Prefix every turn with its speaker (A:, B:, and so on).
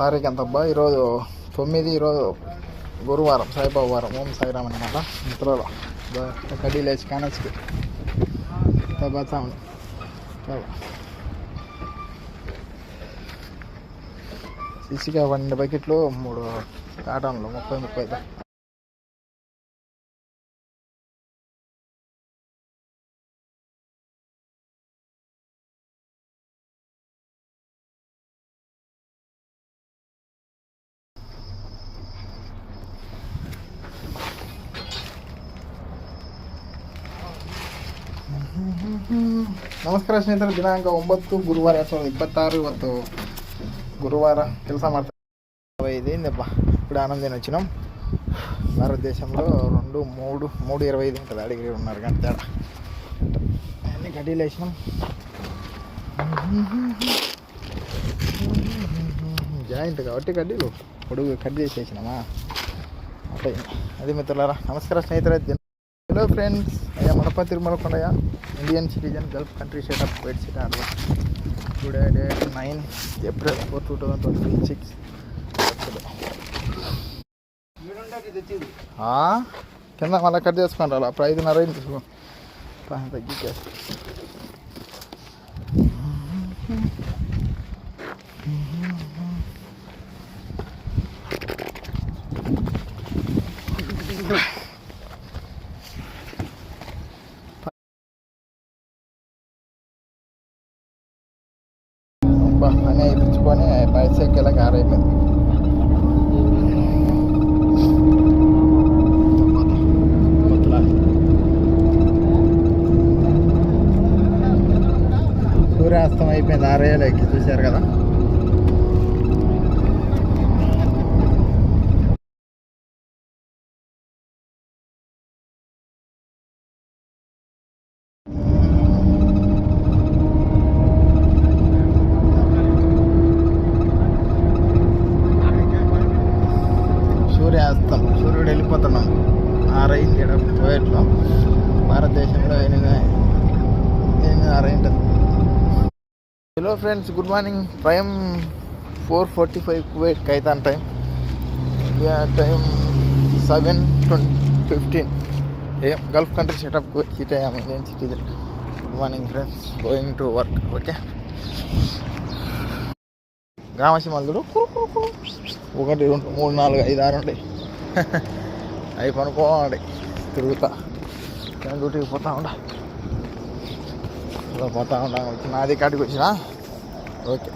A: తారీఖు ఎంత అబ్బా? ఈరోజు 9. ఈరోజు గురువారం, సాయిబాబా వారం. ఓం సాయిరామ్ అనమాట. మిత్రులు కడ్డీ లేచి కానచ్చి పోతా ఉంది. సిసిగా 12 బకెట్లు, 3 కాటన్లు, 30. ನಮಸ್ಕಾರ ಸ್ನೇಹಿತರೆ, ದಿನಾಂಕ 9 ಗುರುವಾರ 2026. ಇವತ್ತು గురువార తెలుసా మాట 25 అయిందబ్బా. ఇప్పుడు ఆనందం వచ్చినాం. భారతదేశంలో 3:25 ఉంటుంది. అడిగి ఉన్నారు కానీ తేడా అన్నీ కడ్డీలు వేసినాం. జాయింట్ కాబట్టి కడ్డీలు పొడుగు కట్ చేసేసినామా అంటే. అది మిత్రులారా, నమస్కారం స్నేహితులు. హలో ఫ్రెండ్స్, అయ్యా Madapa Tirumala Kondaiah, Indian citizen, Gulf country state of Kuwait city advance. Today date 9 April 4, 2026. కింద మళ్ళీ కట్ చేసుకుంటారు. అప్పుడు 5:30 తీసుకో తగ్గించేసి. అని ఇప్పించుకొని బైసైకిల్కి ఆరైపోయింది. సూర్యాస్తం అయిపోయింది. 6 చూశారు కదా. సూర్యాస్తం, సూర్యుడు వెళ్ళిపోతున్నాం. 6 కువైట్లో. భారతదేశంలో 8:6 ఉంటుంది. Hello friends, good morning. Time 4:45 Kuwait Khaitan time. India time 7:15 AM. Gulf country state of Kuwait city. Indian citizen. Good morning friends, going to work. Okay, గ్రామసీమలు 1, 2, 3, 4, 5, 6 ఉంటాయి. అవి పనుకోండి తిరుగుతా. డ్యూటీకి పోతా ఉండా వచ్చిన అది కాడికి వచ్చినా. ఓకే.